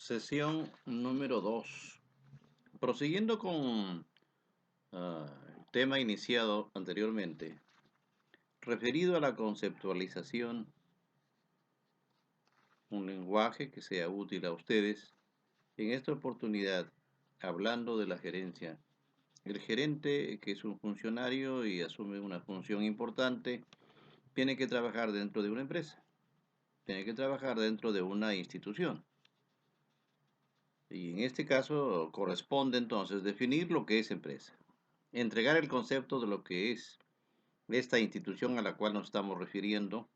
Sesión número 2. Prosiguiendo con el tema iniciado anteriormente, referido a la conceptualización, un lenguaje que sea útil a ustedes, en esta oportunidad, hablando de la gerencia, el gerente, que es un funcionario y asume una función importante, tiene que trabajar dentro de una empresa, tiene que trabajar dentro de una institución. Y en este caso corresponde entonces definir lo que es empresa, entregar el concepto de lo que es esta institución a la cual nos estamos refiriendo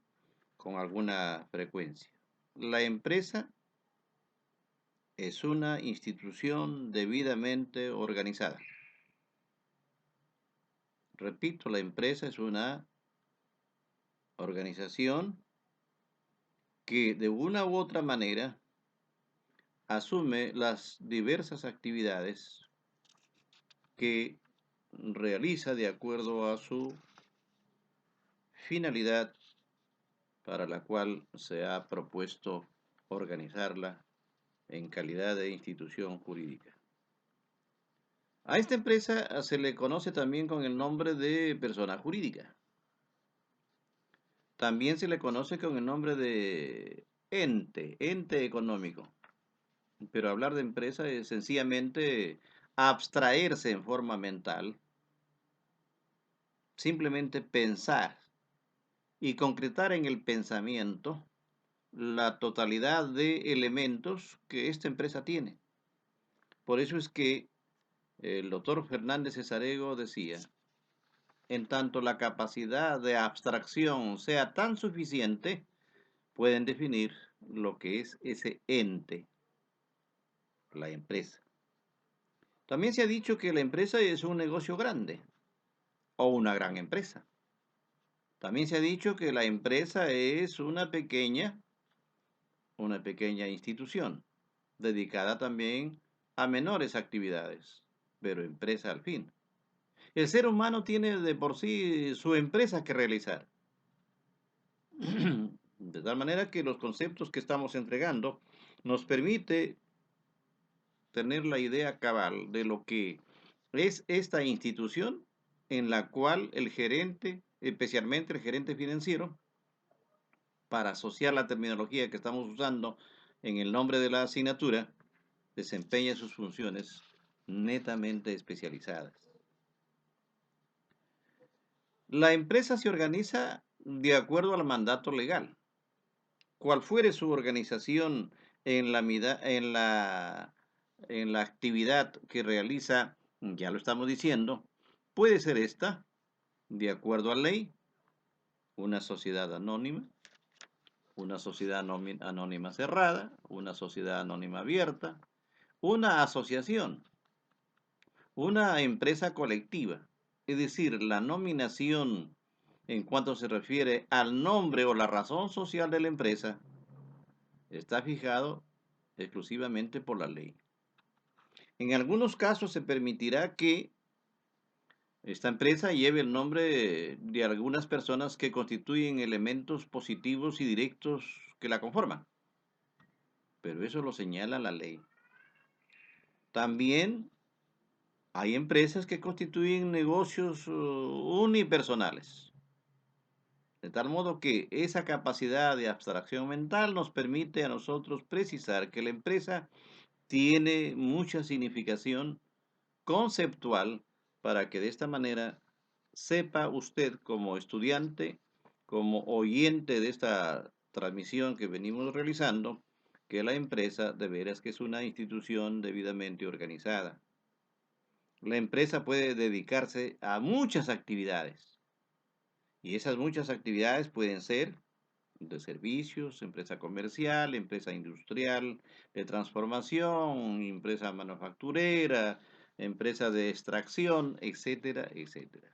con alguna frecuencia. La empresa es una institución debidamente organizada. Repito, la empresa es una organización que de una u otra manera asume las diversas actividades que realiza de acuerdo a su finalidad para la cual se ha propuesto organizarla en calidad de institución jurídica. A esta empresa se le conoce también con el nombre de persona jurídica. También se le conoce con el nombre de ente económico. Pero hablar de empresa es sencillamente abstraerse en forma mental, simplemente pensar y concretar en el pensamiento la totalidad de elementos que esta empresa tiene. Por eso es que el doctor Fernández Cesarego decía, en tanto la capacidad de abstracción sea tan suficiente, pueden definir lo que es ese ente, la empresa. También se ha dicho que la empresa es un negocio grande o una gran empresa. También se ha dicho que la empresa es una pequeña institución, dedicada también a menores actividades, pero empresa al fin. El ser humano tiene de por sí su empresa que realizar. De tal manera que los conceptos que estamos entregando nos permite tener la idea cabal de lo que es esta institución en la cual el gerente, especialmente el gerente financiero, para asociar la terminología que estamos usando en el nombre de la asignatura, desempeña sus funciones netamente especializadas. La empresa se organiza de acuerdo al mandato legal. Cual fuere su organización en la actividad que realiza, ya lo estamos diciendo, puede ser esta, de acuerdo a ley, una sociedad anónima, una sociedad anónima cerrada, una sociedad anónima abierta, una asociación, una empresa colectiva. Es decir, la nominación en cuanto se refiere al nombre o la razón social de la empresa está fijado exclusivamente por la ley. En algunos casos se permitirá que esta empresa lleve el nombre de algunas personas que constituyen elementos positivos y directos que la conforman, pero eso lo señala la ley. También hay empresas que constituyen negocios unipersonales, de tal modo que esa capacidad de abstracción mental nos permite a nosotros precisar que la empresa tiene mucha significación conceptual para que de esta manera sepa usted como estudiante, como oyente de esta transmisión que venimos realizando, que la empresa de veras que es una institución debidamente organizada. La empresa puede dedicarse a muchas actividades y esas muchas actividades pueden ser de servicios, empresa comercial, empresa industrial, de transformación, empresa manufacturera, empresa de extracción, etcétera, etcétera.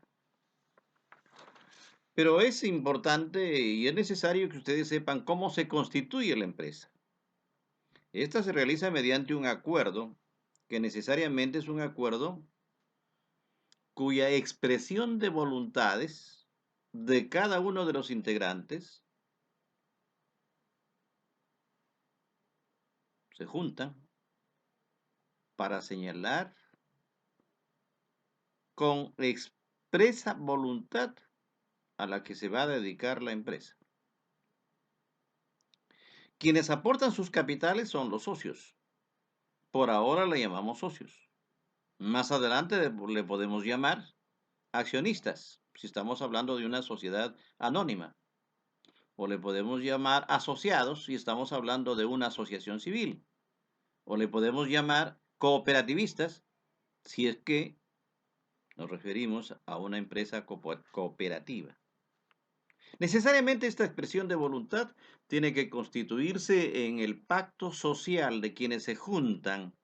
Pero es importante y es necesario que ustedes sepan cómo se constituye la empresa. Esta se realiza mediante un acuerdo, que necesariamente es un acuerdo cuya expresión de voluntades de cada uno de los integrantes se juntan para señalar con expresa voluntad a la que se va a dedicar la empresa. Quienes aportan sus capitales son los socios. Por ahora le llamamos socios. Más adelante le podemos llamar accionistas, si estamos hablando de una sociedad anónima. O le podemos llamar asociados si estamos hablando de una asociación civil. O le podemos llamar cooperativistas si es que nos referimos a una empresa cooperativa. Necesariamente esta expresión de voluntad tiene que constituirse en el pacto social de quienes se juntan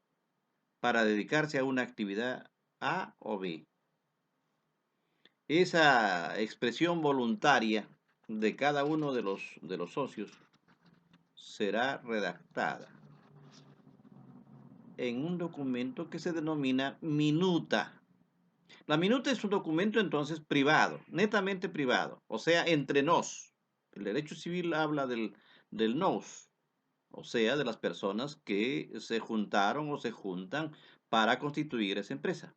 para dedicarse a una actividad A o B. Esa expresión voluntaria de cada uno de los socios será redactada en un documento que se denomina minuta. La minuta es un documento entonces privado, netamente privado, o sea, entre nos. El derecho civil habla del nos, o sea, de las personas que se juntaron o se juntan para constituir esa empresa.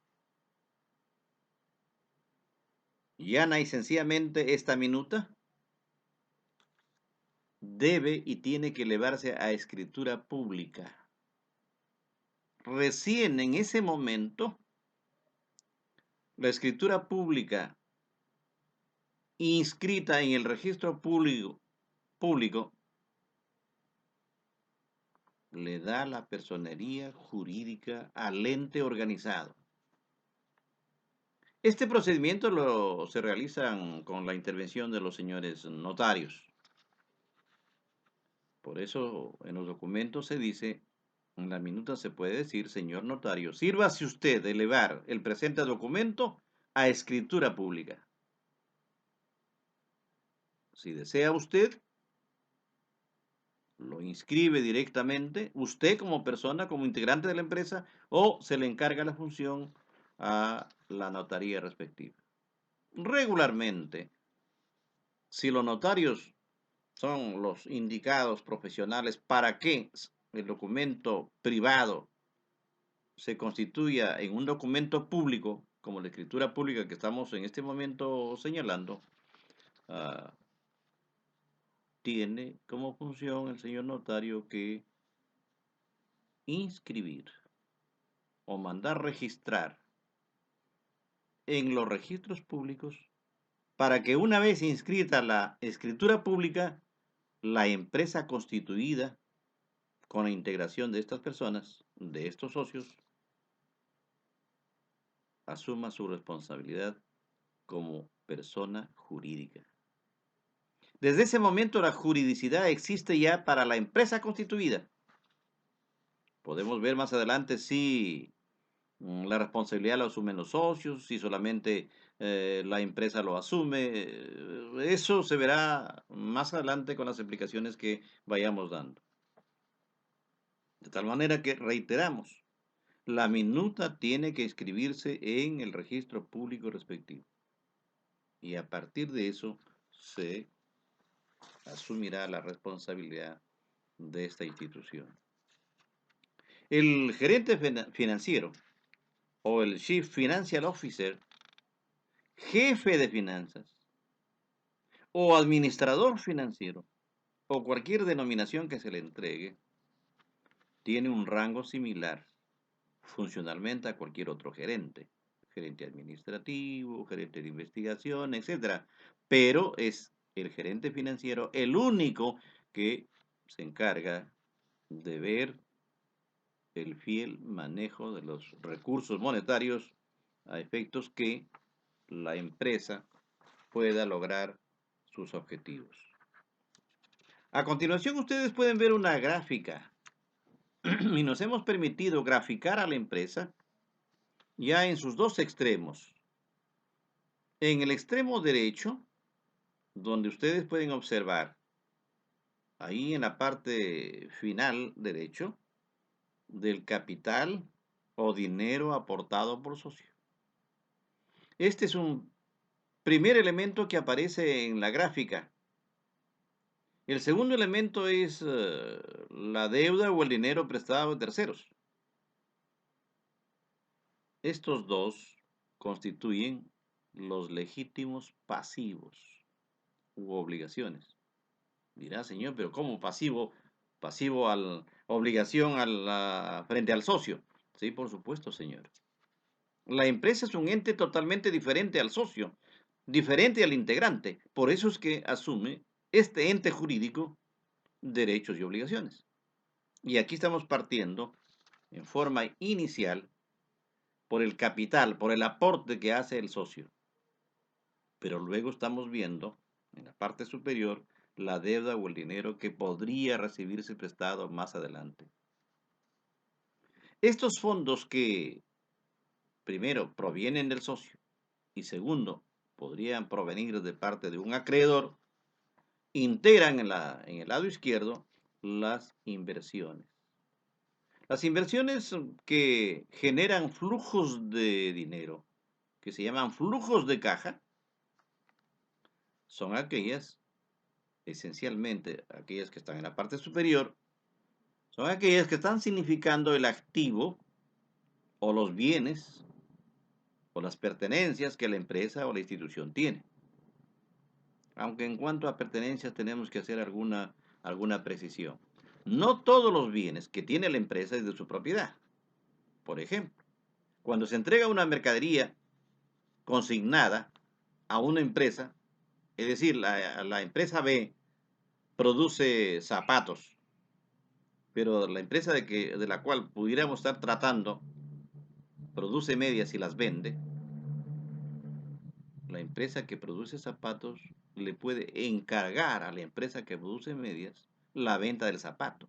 Llana y sencillamente esta minuta debe y tiene que elevarse a escritura pública. Recién en ese momento, la escritura pública inscrita en el registro público le da la personería jurídica al ente organizado. Este procedimiento se realiza con la intervención de los señores notarios. Por eso en los documentos se dice, en la minuta se puede decir, señor notario, sírvase usted de elevar el presente documento a escritura pública. Si desea usted, lo inscribe directamente, usted como persona, como integrante de la empresa, o se le encarga la función a la notaría respectiva. Regularmente, si los notarios son los indicados profesionales para que el documento privado se constituya en un documento público, como la escritura pública que estamos en este momento señalando, uh, tiene como función el señor notario que inscribir o mandar registrar en los registros públicos para que una vez inscrita la escritura pública, la empresa constituida con la integración de estas personas, de estos socios, asuma su responsabilidad como persona jurídica. Desde ese momento la juridicidad existe ya para la empresa constituida. Podemos ver más adelante si la responsabilidad la asumen los socios, si solamente la empresa lo asume. Eso se verá más adelante con las explicaciones que vayamos dando. De tal manera que reiteramos, la minuta tiene que inscribirse en el registro público respectivo. Y a partir de eso se asumirá la responsabilidad de esta institución. El gerente financiero o el Chief Financial Officer, jefe de finanzas o administrador financiero o cualquier denominación que se le entregue, tiene un rango similar funcionalmente a cualquier otro gerente, gerente administrativo, gerente de investigación, etcétera, pero es el gerente financiero el único que se encarga de ver el fiel manejo de los recursos monetarios a efectos que la empresa pueda lograr sus objetivos. A continuación ustedes pueden ver una gráfica y nos hemos permitido graficar a la empresa ya en sus dos extremos. En el extremo derecho, donde ustedes pueden observar, ahí en la parte final derecho, del capital o dinero aportado por socio. Este es un primer elemento que aparece en la gráfica. El segundo elemento es la deuda o el dinero prestado de terceros. Estos dos constituyen los legítimos pasivos u obligaciones. Dirá, señor, pero ¿cómo pasivo? Pasivo al obligación frente al socio. Sí, por supuesto, señor. La empresa es un ente totalmente diferente al socio, diferente al integrante. Por eso es que asume este ente jurídico derechos y obligaciones. Y aquí estamos partiendo en forma inicial por el capital, por el aporte que hace el socio. Pero luego estamos viendo en la parte superior la deuda o el dinero que podría recibirse prestado más adelante. Estos fondos que, primero, provienen del socio y segundo, podrían provenir de parte de un acreedor, integran en el lado izquierdo las inversiones. Las inversiones que generan flujos de dinero, que se llaman flujos de caja, son aquellas, esencialmente aquellas que están en la parte superior, son aquellas que están significando el activo o los bienes o las pertenencias que la empresa o la institución tiene. Aunque en cuanto a pertenencias tenemos que hacer alguna precisión. No todos los bienes que tiene la empresa es de su propiedad. Por ejemplo, cuando se entrega una mercadería consignada a una empresa, es decir, la empresa B produce zapatos, pero la empresa de la cual pudiéramos estar tratando produce medias y las vende, la empresa que produce zapatos le puede encargar a la empresa que produce medias la venta del zapato.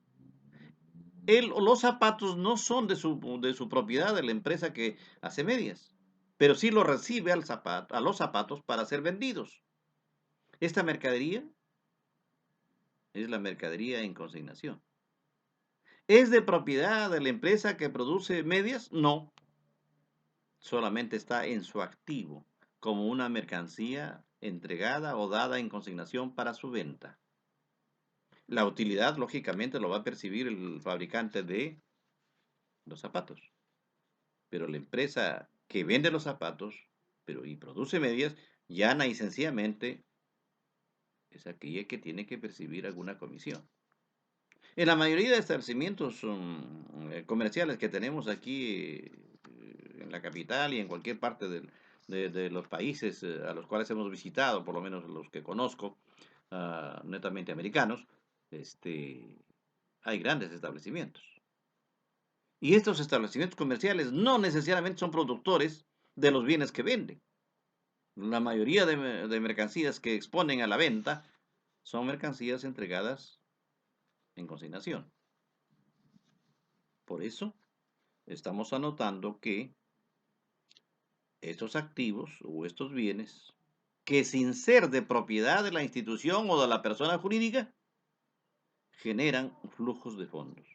Los zapatos no son de su propiedad de la empresa que hace medias, pero sí lo recibe a los zapatos para ser vendidos. Esta mercadería es la mercadería en consignación. ¿Es de propiedad de la empresa que produce medias? No, solamente está en su activo como una mercancía entregada o dada en consignación para su venta. La utilidad, lógicamente, lo va a percibir el fabricante de los zapatos, pero la empresa que vende los zapatos y produce medias, llana y sencillamente es aquella que tiene que percibir alguna comisión. En la mayoría de establecimientos comerciales que tenemos aquí en la capital y en cualquier parte de los países a los cuales hemos visitado, por lo menos los que conozco, netamente americanos, este, hay grandes establecimientos. Y estos establecimientos comerciales no necesariamente son productores de los bienes que venden. La mayoría de mercancías que exponen a la venta son mercancías entregadas en consignación. Por eso estamos anotando que estos activos o estos bienes, que sin ser de propiedad de la institución o de la persona jurídica, generan flujos de fondos.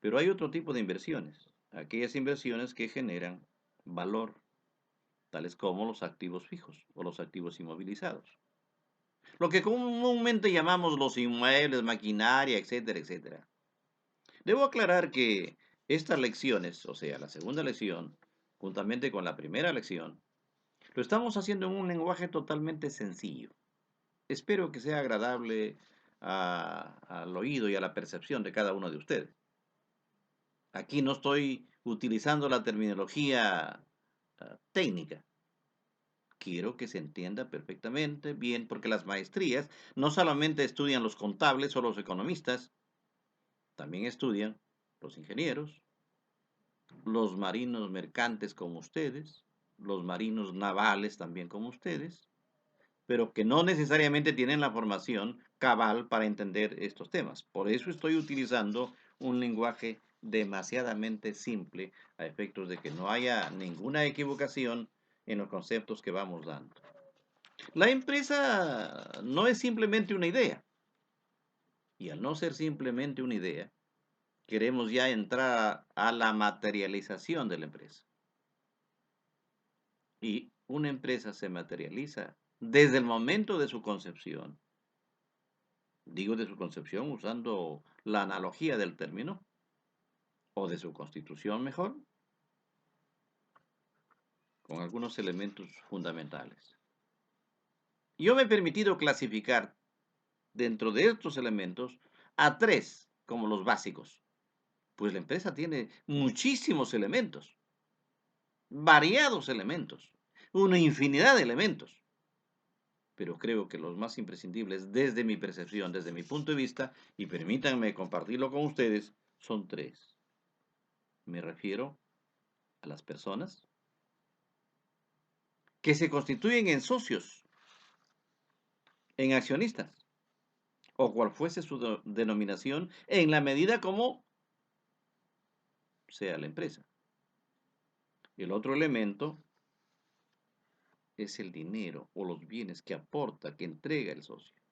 Pero hay otro tipo de inversiones, aquellas inversiones que generan valor, tales como los activos fijos o los activos inmovilizados. Lo que comúnmente llamamos los inmuebles, maquinaria, etcétera, etcétera. Debo aclarar que estas lecciones, o sea, la segunda lección, juntamente con la primera lección, lo estamos haciendo en un lenguaje totalmente sencillo. Espero que sea agradable al oído y a la percepción de cada uno de ustedes. Aquí no estoy utilizando la terminología técnica. Quiero que se entienda perfectamente bien, porque las maestrías no solamente estudian los contables o los economistas, también estudian los ingenieros, los marinos mercantes como ustedes, los marinos navales también como ustedes, pero que no necesariamente tienen la formación cabal para entender estos temas. Por eso estoy utilizando un lenguaje demasiadamente simple a efectos de que no haya ninguna equivocación en los conceptos que vamos dando. La empresa no es simplemente una idea, y al no ser simplemente una idea, queremos ya entrar a la materialización de la empresa. Y una empresa se materializa desde el momento de su concepción, Digo de su concepción usando la analogía del término, o de su constitución mejor, con algunos elementos fundamentales. Yo me he permitido clasificar dentro de estos elementos a tres como los básicos, pues la empresa tiene muchísimos elementos, variados elementos, una infinidad de elementos, pero creo que los más imprescindibles desde mi percepción, desde mi punto de vista, y permítanme compartirlo con ustedes, son tres. Me refiero a las personas que se constituyen en socios, en accionistas, o cual fuese su denominación, en la medida como sea la empresa. El otro elemento es el dinero o los bienes que aporta, que entrega el socio.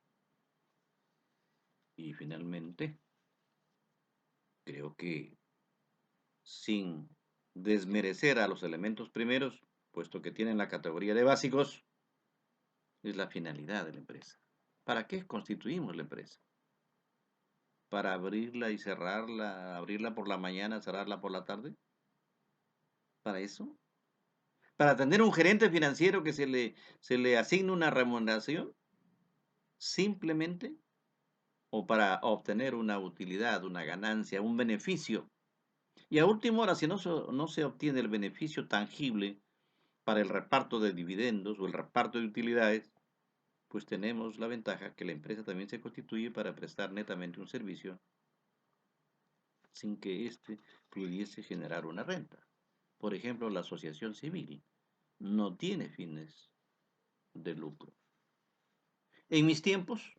Y finalmente, creo que sin desmerecer a los elementos primeros, puesto que tienen la categoría de básicos, es la finalidad de la empresa. ¿Para qué constituimos la empresa? ¿Para abrirla y cerrarla, abrirla por la mañana, cerrarla por la tarde? ¿Para eso? ¿Para tener un gerente financiero que se le asigne una remuneración? ¿Simplemente? ¿O para obtener una utilidad, una ganancia, un beneficio? Y a última hora, si no se obtiene el beneficio tangible para el reparto de dividendos o el reparto de utilidades, pues tenemos la ventaja que la empresa también se constituye para prestar netamente un servicio sin que éste pudiese generar una renta. Por ejemplo, la asociación civil no tiene fines de lucro. En mis tiempos,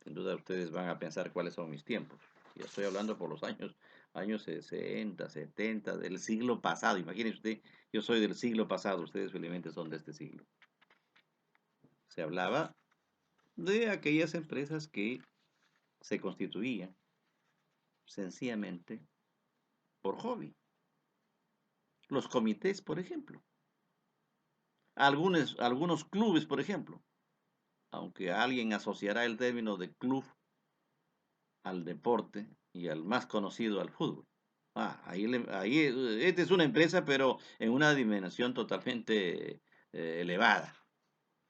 sin duda ustedes van a pensar cuáles son mis tiempos. Ya estoy hablando por los años 60, 70, del siglo pasado. Imagínense usted, yo soy del siglo pasado, ustedes felizmente son de este siglo. Se hablaba de aquellas empresas que se constituían sencillamente por hobby. Los comités, por ejemplo. Algunos clubes, por ejemplo. Aunque alguien asociará el término de club al deporte y al más conocido al fútbol. Esta es una empresa, pero en una dimensión totalmente elevada.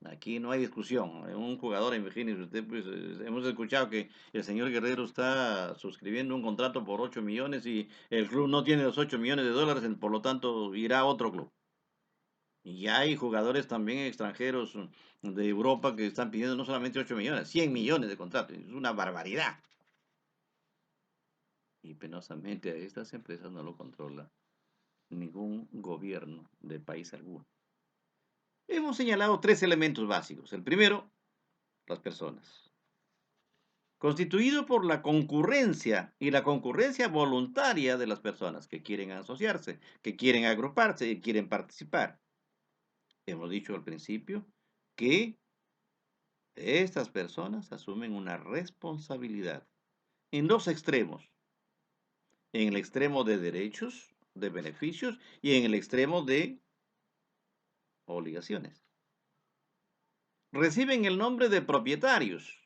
Aquí no hay discusión. Un jugador, imagínese usted, pues hemos escuchado que el señor Guerrero está suscribiendo un contrato por 8 millones y el club no tiene los 8 millones de dólares, por lo tanto irá a otro club. Y hay jugadores también extranjeros de Europa que están pidiendo no solamente 8 millones, 100 millones de contratos. Es una barbaridad. Y penosamente a estas empresas no lo controla ningún gobierno de país alguno. Hemos señalado tres elementos básicos. El primero, las personas. Constituido por la concurrencia y la concurrencia voluntaria de las personas que quieren asociarse, que quieren agruparse y quieren participar. Hemos dicho al principio que estas personas asumen una responsabilidad en dos extremos, en el extremo de derechos, de beneficios y en el extremo de obligaciones. Reciben el nombre de propietarios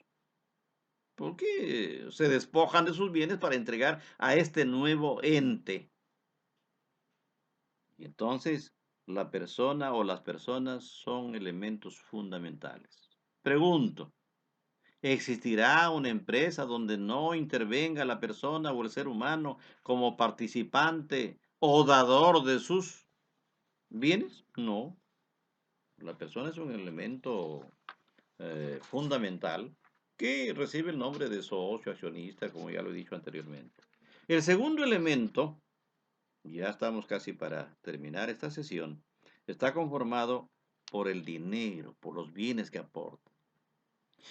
porque se despojan de sus bienes para entregar a este nuevo ente. Y entonces la persona o las personas son elementos fundamentales. Pregunto, ¿existirá una empresa donde no intervenga la persona o el ser humano como participante o dador de sus bienes? No. La persona es un elemento fundamental que recibe el nombre de socio, accionista, como ya lo he dicho anteriormente. El segundo elemento, ya estamos casi para terminar esta sesión, está conformado por el dinero, por los bienes que aporta.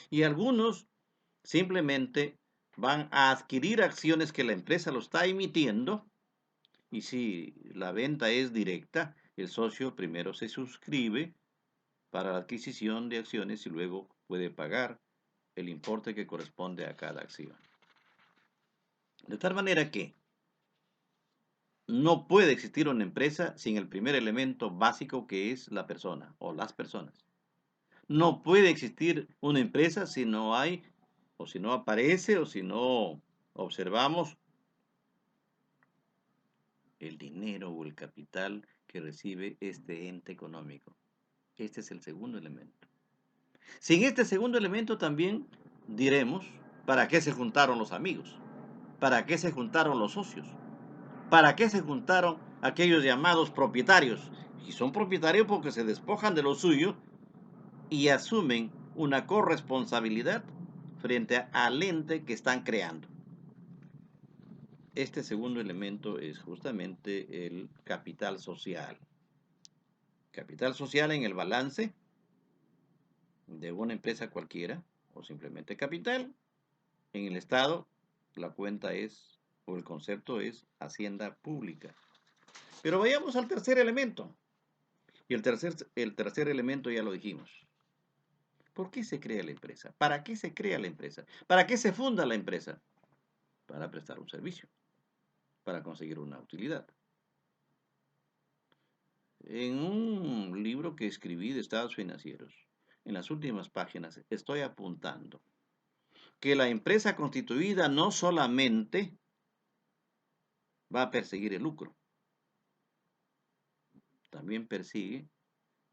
Y algunos simplemente van a adquirir acciones que la empresa lo está emitiendo. Y si la venta es directa, el socio primero se suscribe para la adquisición de acciones y luego puede pagar el importe que corresponde a cada acción. De tal manera que no puede existir una empresa sin el primer elemento básico que es la persona o las personas. No puede existir una empresa si no hay o si no aparece, o si no observamos el dinero o el capital que recibe este ente económico. Este es el segundo elemento. Sin este segundo elemento también diremos, ¿para qué se juntaron los amigos? ¿Para qué se juntaron los socios? ¿Para qué se juntaron aquellos llamados propietarios? Y son propietarios porque se despojan de lo suyo y asumen una corresponsabilidad frente al ente que están creando. Este segundo elemento es justamente el capital social. Capital social en el balance de una empresa cualquiera o simplemente capital. En el Estado, la cuenta es, o el concepto es hacienda pública. Pero vayamos al tercer elemento. Y el tercer elemento ya lo dijimos. ¿Por qué se crea la empresa? ¿Para qué se crea la empresa? ¿Para qué se funda la empresa? Para prestar un servicio, para conseguir una utilidad. En un libro que escribí de estados financieros, en las últimas páginas, estoy apuntando que la empresa constituida no solamente va a perseguir el lucro, también persigue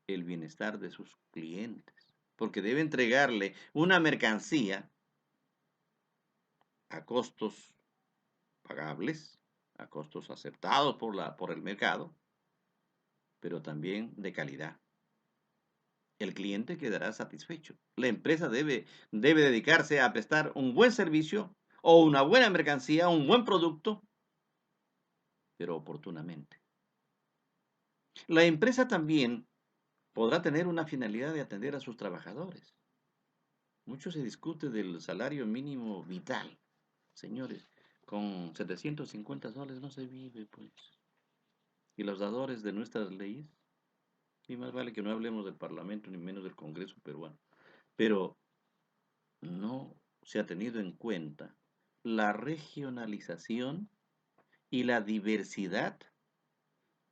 el bienestar de sus clientes, porque debe entregarle una mercancía a costos pagables, a costos aceptados por el mercado, pero también de calidad. El cliente quedará satisfecho. La empresa debe dedicarse a prestar un buen servicio o una buena mercancía, un buen producto, pero oportunamente. La empresa también podrá tener una finalidad de atender a sus trabajadores. Mucho se discute del salario mínimo vital. Señores, con 750 soles no se vive, pues. Y los dadores de nuestras leyes, y más vale que no hablemos del Parlamento ni menos del Congreso peruano, pero no se ha tenido en cuenta la regionalización y la diversidad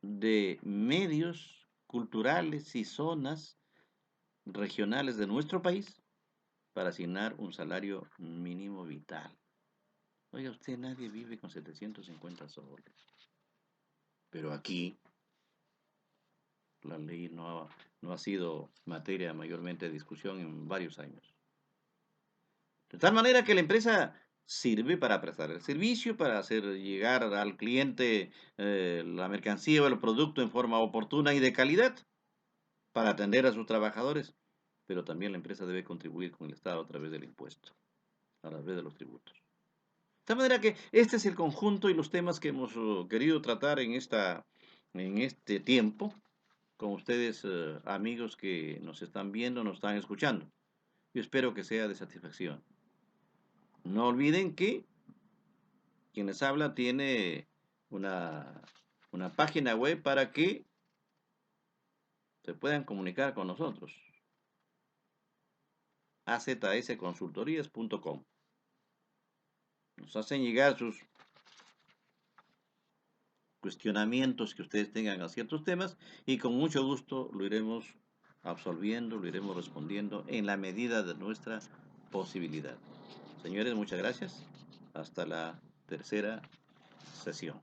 de medios culturales y zonas regionales de nuestro país para asignar un salario mínimo vital. Oiga, usted, nadie vive con 750 soles. Pero aquí la ley no ha sido materia mayormente de discusión en varios años. De tal manera que la empresa sirve para prestar el servicio, para hacer llegar al cliente la mercancía o el producto en forma oportuna y de calidad, para atender a sus trabajadores, pero también la empresa debe contribuir con el Estado a través del impuesto, a través de los tributos. De tal manera que este es el conjunto y los temas que hemos querido tratar en este tiempo con ustedes, amigos que nos están viendo, nos están escuchando. Yo espero que sea de satisfacción. No olviden que quien les habla tiene una, una página web para que se puedan comunicar con nosotros. azsconsultorías.com. Nos hacen llegar sus cuestionamientos que ustedes tengan a ciertos temas y con mucho gusto lo iremos absolviendo, lo iremos respondiendo en la medida de nuestra posibilidad. Señores, muchas gracias. Hasta la tercera sesión.